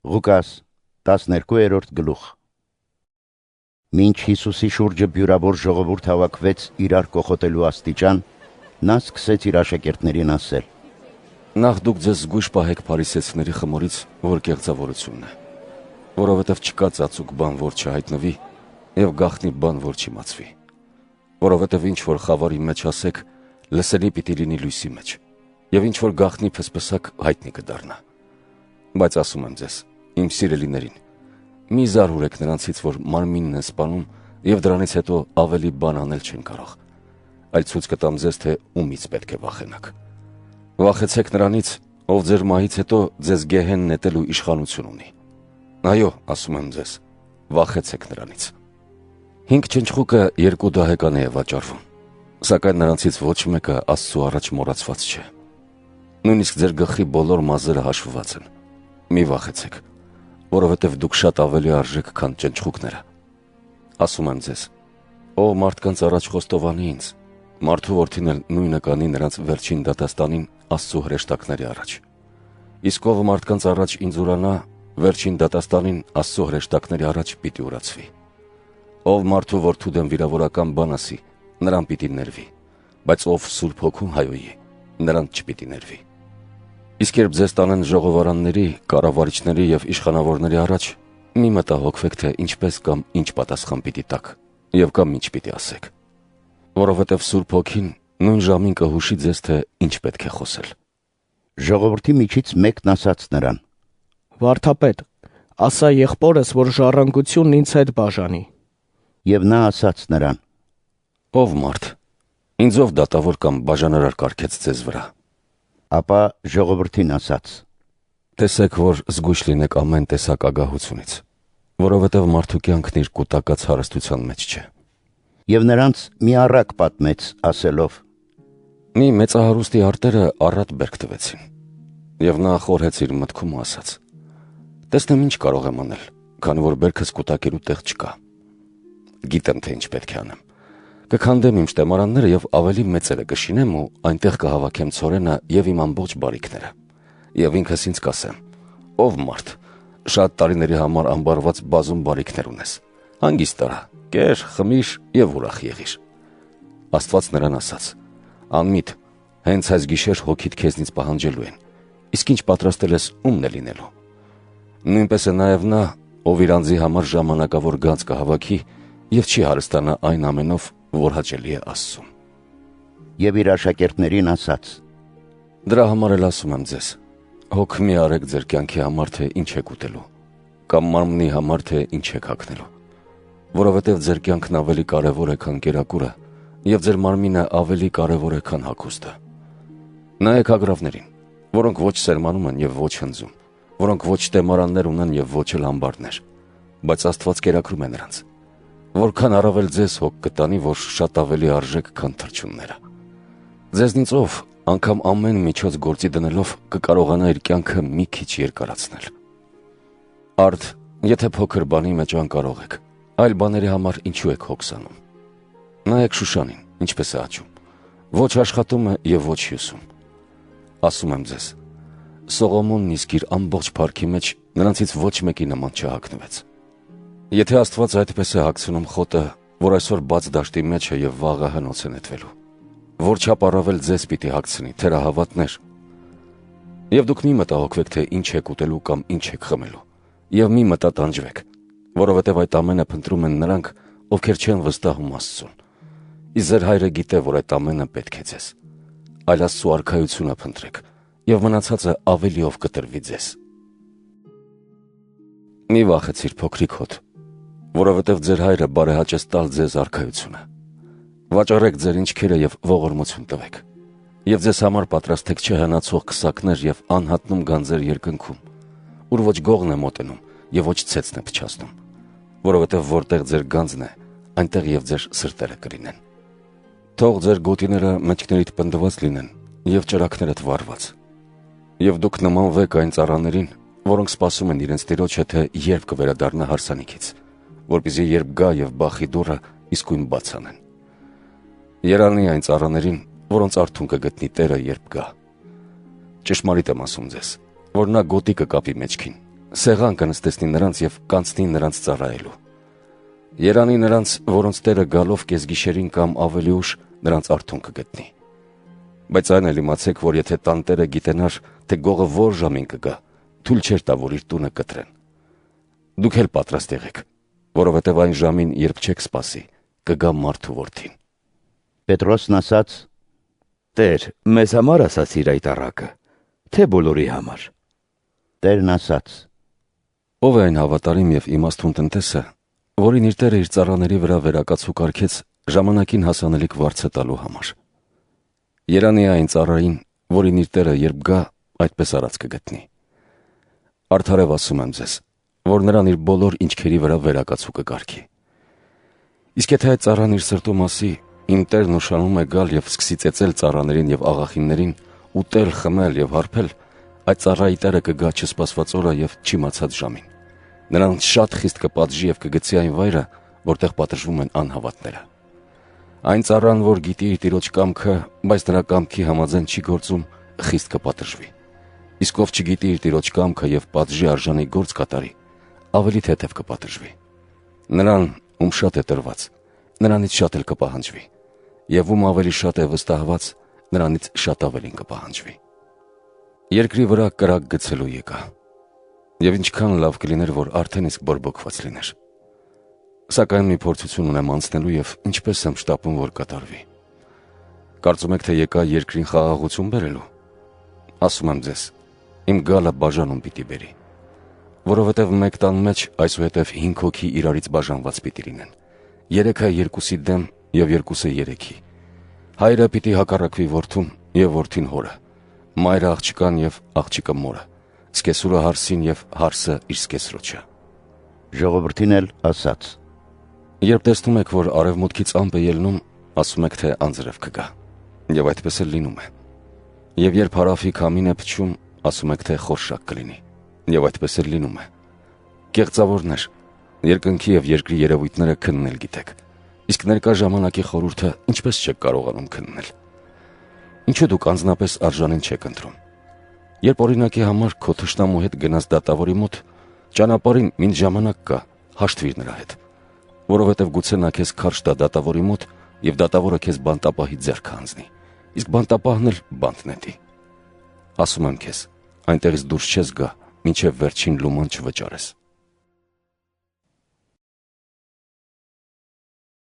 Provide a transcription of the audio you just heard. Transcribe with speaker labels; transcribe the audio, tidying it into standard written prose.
Speaker 1: Ղուկաս 12-րդ գլուխ։ Մինչ Հիսուսի շուրջը բյուրավոր ժողովուրդ հավաքվեց իրար կողոտելու աստիճան, նա սկսեց իր աշակերտներին ասել.
Speaker 2: Նախ դուք ձեզ զգույշ պահեք փարիսեցիների խմորից, որ կեղծավորությունն է, որովհետև չկա ծածուկ բան, որ չհայտնվի, եւ գաղտնի բան, որ չիմացվի, որովհետև ինչ որ խավարի մեջ ասեք, լսելի պիտի լինի լույսի մեջ, եւ ինչ որ գաղտնի փսփսակ հայտնի կդառնա։ Բայց ասում եմ ձեզ, իմ սիրելիներին, մի զարհուրեք նրանցից, որ մարմինն են սպանում եւ դրանից հետո ավելի բան անել չեն կարող, այլ ցույց կտամ ձեզ, թե ումից պետք է վախենաք։ Վախեցեք նրանից, ով ձեր մահից հետո ձեզ գեհեն նետելու իշխանություն ունի։ Այո, ասում եմ ձեզ, վախեցեք նրանից։ 5 ճնճղուկը 2 դահեկան է վաճառվում, սակայն նրանցից ոչ մեկը Աստծու առաջ մոռացված չէ։ Նույնիսկ ձեր գլխի բոլոր մազերը հաշվված են։ Մի վախեցեք, որովհետև դուք շատ ավելի արժեք, քան ճնճղուկները։ Ասում եմ ձեզ, ով մարդկանց առաջ խոստովանի ինձ, մարդու որդին էլ նույնը կանի նրանց վերջին դատաստանին Աստծու հրեշտակների առաջ։ Իսկ ով մարդկանց առաջ ինձ ուրանա, վերջին դատաստանին Աստծու հրեշտակների առաջ պիտի ուրացվի։ Ով մարդու որդու դեմ վիրավորական բան ասի, նրան պիտի ներվի, բայց ով Սուրբ Հոգուն հայոյի, նրան չպիտի ներվի։ Իսկ երբ ձեզ տանեն ժողովարանների, կառավարիչների եւ իշխանավորների առաջ, մի մտահոգվեք, թե ինչպես կամ ինչ պատասխան պիտի տաք, եւ կամ ինչ պիտի ասեք, որովհետև Սուրբ Հոգին նույն ժամին կհուշի ձեզ, թե ինչ պետք է խոսել։
Speaker 1: Ժողովրդի միջից մեկն ասաց նրան.
Speaker 3: Վարդապետ, ասա եղբորս, որ ժառանգությունն ինձ հետ բաժանի։
Speaker 1: Եվ նա ասաց նրան.
Speaker 2: Ով մարդ, ինձով դատավոր կամ բաժանարար կարգեց ձեզ վրա։
Speaker 1: Ապա ժողովրդին ասաց.
Speaker 2: Տեսեք, որ զգույշ լինեք ամեն տեսակ ագահությունից, որովհետև մարդու կյանքն իր կուտակած հարստության մեջ չէ։
Speaker 1: Եվ նրանց մի առակ պատմեց, ասելով.
Speaker 2: Մի մեծահարուստի արտերը առատ բերք տվեցին, եւ նա խորհեց իր մտքում ու ասաց. տեսնեմ ինչ կարող եմ անել, քանի որ բերքս կուտակելու տեղ չկա։ Գիտեմ, թե ինչ պետք է անեմ։ Կքանդեմ իմ շտեմարանները եւ ավելի մեծերը կշինեմ ու այնտեղ կհավաքեմ ցորենը եւ իմ ամբողջ բարիքները։ Եվ ինքս ինձ կասեմ. ով մարդ, շատ տարիների համար ամբարված բազում բարիքներ ունես։ Հանգիստ արա, կեր, խմիր եւ ուրախ եղիր։ Աստված նրան ասաց. անմիտ, հենց այս գիշեր հոգիդ քեզնից պահանջելու են, իսկ ինչ պատրաստել ես ումն է լինելու։ Նույնպես է նաեւ նա, ով իր անձի համար ժամանակավոր գանձ կհավաքի եւ չի հարստանա այն ամենով, որ հաճելի է Աստծուն։
Speaker 1: Եվ իր աշակերտներին ասաց.
Speaker 2: Դրա համար էլ ասում եմ ձեզ, հոգ մի արեք ձեր կյանքի համար, թե ինչ եք ուտելու, կամ մարմնի համար, թե ինչ եք հագնելու, որովհետև ձեր կյանքն ավելի կարևոր է, քան կերակուրը, եւ ձեր մարմինը ավելի կարևոր է, քան հագուստը։ Նայեք ագռավներին, որոնք ոչ սերմանում են եւ ոչ հնձում, որոնք ոչ տեմարաններ ունեն եւ ոչ էլ ամբարներ, բայց Աստված կերակրում է նրանց։ Որքան առավել ձեզ հոգ կտանի, որ շատ ավելի արժեք, քան թռչունները։ Ձեզնից ով, անգամ ամեն միջոց գործի դնելով, կկարողանա իր կյանքը մի քիչ երկարացնել։ Արդ, եթե փոքր բանի մեջ անկարող եք, այլ բաների համար ինչու եք հոգսանում։ Նայեք Շուշանին, ինչպես է աճում, ոչ աշխատում է եւ ոչ հյուսում։ Ասում եմ ձեզ, Սողոմոնն իսկ իր ամբողջ փառքի մեջ նրանցից ոչ մեկի նման չհագնվեց։ Եթե Աստված այդպես է հագցնում խոտը, որ այսօր բաց դաշտի մեջ է եւ վաղը հնոց է նետվելու, որչափ առավել ձեզ պիտի հագցնի, թերահավատներ։ Եվ դուք մի մտահոգվեք, թե ինչ եք ուտելու կամ ինչ եք խմելու, եւ մի մտատանջվեք, որովհետև այդ ամենը փնտրում են նրանք, ովքեր չեն վստահում Աստծուն։ Իսկ ձեր հայրը գիտե, որ այդ ամենը պետք է ձեզ։ Այլ Աստծու արքայությունը փնտրեք, եւ մնացածը ավելիով կտրվի ձեզ։ Մի վախեցիր փոքրիկ հոտ, որովհետև ձեր հայրը բարեհաճ է տալ ձեզ արքայությունը։ Վաճառեք ձեր ինչքերը եւ ողորմություն տվեք, եւ ձեզ համար պատրաստեք չհնացող քսակներ եւ անհատնում գանձեր երկնքում, ուր ոչ գողն է մոտենում եւ ոչ ցեցն է փչացնում, որովհետև որտեղ ձեր գանձն է, այնտեղ եւ ձեր սրտերը կլինեն։ Թող ձեր գոտիները մեջքներիդ պնդված լինեն եւ ճրակներդ վառված։ Եվ դուք նմանվեք այն ծառաներին, որոնք սպասում են իրենց տիրոջը, թե երբ կվերադառնա հարսանիքից, որպեսզի երբ գա եւ բախի դուռը իսկույն բաց անեն։ Երանի այն ծառաներին, որոնց արթուն կգտնի Տերը, երբ գա։ Ճշմարիտ եմ ասում ձեզ, որ նա գոտի կկապի մեջքին Սեղան կնստեցնի նրանց եւ կանցնի նրանց ծառայելու։ Երանի նրանց, որոնց Տերը գալով կեսգիշերին կամ ավելի ուշ նրանց արթուն կգտնի։ Բայց այն էլ իմացեք, որ եթե տանտերը գիտենար, թե գողը որ ժամին կգա, թույլ չէր տա, որ իր տունը կտրեն։ Դուք էլ պատրաստ եղեք, որովհետև այն ժամին, երբ չեք սպասի, կգա մարդու որդին։
Speaker 1: Պետրոսն ասաց.
Speaker 4: Տեր, մեզ համար ասացիր այդ առակը, թե բոլորի համար։
Speaker 1: Տերն ասաց.
Speaker 2: Ով է այն հավատարիմ եւ իմաստուն տնտեսը, որին իր Տերը իր ծառաների վրա վերակացու կարգեց ժամանակին հասանելիք վարձը տալու համար։ Երանի է այն ծառային, որին իր Տերը երբ գա, այդպես արած կգտնի։ Արդարև ասում եմ ձեզ, որ նրան իր բոլոր ինչքերի վրա վերակացու կկարգի։ Իսկ եթե այդ ծառան իր սրտում ասի, իմ Տերն ուշանում է գալ եւ սկսի ծեծել ծառաներին եւ աղախիններին, ուտել, խմել եւ հարբել, այդ ծառայի Տերը կգա չսպասված օրը եւ չիմացած ժամին։ Նրան շատ խիստ կպատժի եւ կգցի այն վայրը, որտեղ պատժվում են անհավատները։ Այն ծառան, որ գիտի իր տիրոջ կամքը, բայց նրա կամքի համաձայն չի գործում, խիստ կպատժվի։ Իսկ ով չգիտի իր տիրոջ կամքը եւ պատժի արժանի գործ կատարի, ավելի թեթև կպատժվի։ Նրան, ում շատ է տրված, նրանից շատ էլ կպահանջվի, եւ ում ավելի շատ է վստահված, նրանից շատ ավելին կպահանջվի։ Երկրի վրա կրակ գցելու եկա, եւ ինչքան լավ կլիներ, որ արդեն իսկ բորբոքված լիներ։ Սակայն մի փորձություն ունեմ անցնելու եւ ինչպես եմ շտապում, որ կատարվի։ Կարծում եք, թե եկա երկրին խաղաղություն բերելու։ Ասում եմ ձեզ, իմ գալը բաժանում պիտի բերի, որովհետև մեկ տան մեջ այսուհետև 5 հոգի իրարից բաժանված պիտի լինեն, 3-ը 2-ի դեմ եւ 2-ը 3-ի։ Հայրը պիտի հակառակվի որդուն եւ որդին հորը, մայրը աղջկան եւ աղջիկը մորը, սկեսուրը հարսին եւ հարսը իր սկեսրոջը։
Speaker 1: Ժողովրդին էլ ասաց.
Speaker 2: Երբ տեսնում եք, որ արևմուտքից ամպ է ելնում, ասում եք, թե անձրև կգա, եւ այդպես էլ լինում է։ Եվ երբ հարավի քամին է փչում, ասում եք, թե խորշակ կլինի, եւ այդպես էլ լինում է։ Կեղծավորներ, երկնքի եւ երկրի երևույթները քննել գիտեք, իսկ ներկա ժամանակի խորհուրդը ինչպես չեք կարողանում քննել։ Ինչու դուք անձնապես արժանին չեք ընտրում։ Երբ օրինակի համար քո թշնամու հետ գնաս դատավորի մոտ, ճանապարհին ինչ ժամանակ կա, հաշտվիր նրա հետ, որովհետև գուցե նա քեզ քարշ տա դատավորի մոտ եւ դատավորը քեզ բանտապահի ձեռքը հանձնի, իսկ բանտապահն էլ բանտ նետի։ Ասում եմ քեզ, այնտեղից դուրս չես գա, մինչև վերջին լուման չվճարես։